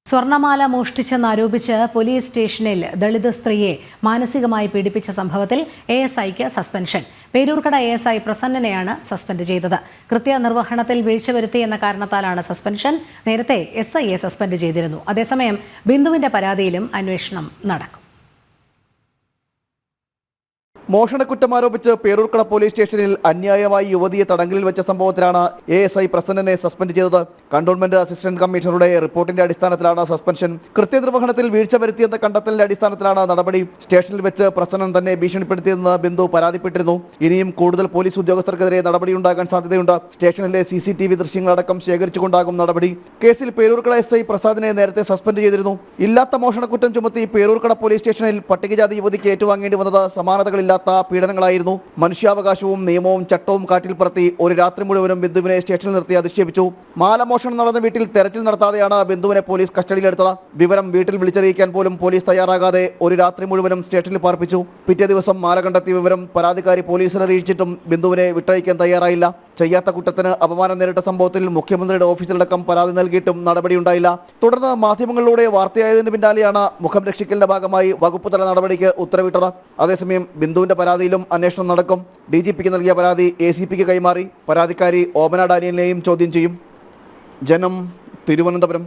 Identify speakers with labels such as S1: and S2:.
S1: സ്വർണമാല മോഷ്ടിച്ചെന്നാരോപിച്ച് police സ്റ്റേഷനിൽ ദളിത് സ്ത്രീയെ മാനസികമായി പീഡിപ്പിച്ച സംഭവത്തിൽ എഎസ്ഐക്ക് സസ്പെൻഷൻ. പേരൂർക്കട എഎസ്ഐ പ്രസന്നനെയാണ് സസ്പെൻഡ് ചെയ്തത്. കൃത്യനിർവഹണത്തിൽ വീഴ്ച വരുത്തിയെന്ന കാരണത്താലാണ് സസ്പെൻഷൻ. നേരത്തെ എസ്ഐയെ സസ്പെൻഡ് ചെയ്തിരുന്നു. അതേസമയം ബിന്ദുവിന്റെ പരാതിയിലും അന്വേഷണം നടക്കും.
S2: മോഷണക്കുറ്റം ആരോപിച്ച് പേരൂർക്കട പോലീസ് സ്റ്റേഷനിൽ അന്യായമായി യുവതിയെ തടങ്കലിൽ വെച്ച സംഭവത്തിലാണ് എഎസ്ഐ പ്രസന്നനെ സസ്പെൻഡ് ചെയ്തത്. കണ്ടോൺമെന്റ് അസിസ്റ്റന്റ് കമ്മീഷണറുടെ റിപ്പോർട്ടിന്റെ അടിസ്ഥാനത്തിലാണ് സസ്പെൻഷൻ. കൃത്യനിർവഹണത്തിൽ വീഴ്ച വരുത്തിയെന്ന കണ്ടെത്തലിന്റെ അടിസ്ഥാനത്തിലാണ് നടപടി. സ്റ്റേഷനിൽ വെച്ച് പ്രസന്നൻ തന്നെ ഭീഷണിപ്പെടുത്തിയെന്ന് ബിന്ദു പരാതിപ്പെട്ടിരുന്നു. ഇനിയും കൂടുതൽ പോലീസ് ഉദ്യോഗസ്ഥർക്കെതിരെ നടപടിയുണ്ടാകാൻ സാധ്യതയുണ്ട്. സ്റ്റേഷനിലെ CCTV ദൃശ്യങ്ങളടക്കം ശേഖരിച്ചുകൊണ്ടാകും നടപടി. കേസിൽ പേരൂർക്കട എസ്ഐ പ്രസാദിനെ നേരത്തെ സസ്പെൻഡ് ചെയ്തിരുന്നു. ഇല്ലാത്ത മോഷണക്കുറ്റം ചുമത്തി പേരൂർക്കട പോലീസ് സ്റ്റേഷനിൽ പട്ടികജാതി യുവതിക്ക് ഏറ്റുവാങ്ങേണ്ടി വന്നത് സമാനതകളില്ല പീഡനങ്ങളായിരുന്നു. മനുഷ്യാവകാശവും നിയമവും ചട്ടവും കാറ്റിൽ പറത്തി ഒരു രാത്രി മുഴുവനും ബിന്ദുവിനെ സ്റ്റേഷനിൽ നിർത്തി അധിക്ഷേപിച്ചു. മാലമോഷണം നടന്ന വീട്ടിൽ തെരച്ചിൽ നടത്താതെയാണ് ബിന്ദുവിനെ പോലീസ് കസ്റ്റഡിയിലെടുത്തത്. വിവരം വീട്ടിൽ വിളിച്ചറിയിക്കാൻ പോലും പോലീസ് തയ്യാറാകാതെ ഒരു രാത്രി മുഴുവനും സ്റ്റേഷനിൽ പാർപ്പിച്ചു. പിറ്റേ ദിവസം മാല കണ്ടെത്തിയ വിവരം പരാതിക്കാരി പോലീസിനെ അറിയിച്ചിട്ടും ബിന്ദുവിനെ വിട്ടയക്കാൻ തയ്യാറായില്ല. ചെയ്യാത്ത കുറ്റത്തിന് അപമാനം നേരിട്ട സംഭവത്തിൽ മുഖ്യമന്ത്രിയുടെ ഓഫീസിലടക്കം പരാതി നൽകിയിട്ടും നടപടിയുണ്ടായില്ല. തുടർന്ന് മാധ്യമങ്ങളിലൂടെ വാർത്തയായതിന് പിന്നാലെയാണ് മുഖം രക്ഷിക്കലിന്റെ ഭാഗമായി വകുപ്പ് തല നടപടിക്ക് ഉത്തരവിട്ടത്. അതേസമയം ബിന്ദുവിന്റെ പരാതിയിലും അന്വേഷണം നടക്കും. DGPക്ക് നൽകിയ പരാതി ACPക്ക് കൈമാറി. പരാതിക്കാരി ഓമന ഡാനിയലിനെയും ചോദ്യം ചെയ്യും. ജനം, തിരുവനന്തപുരം.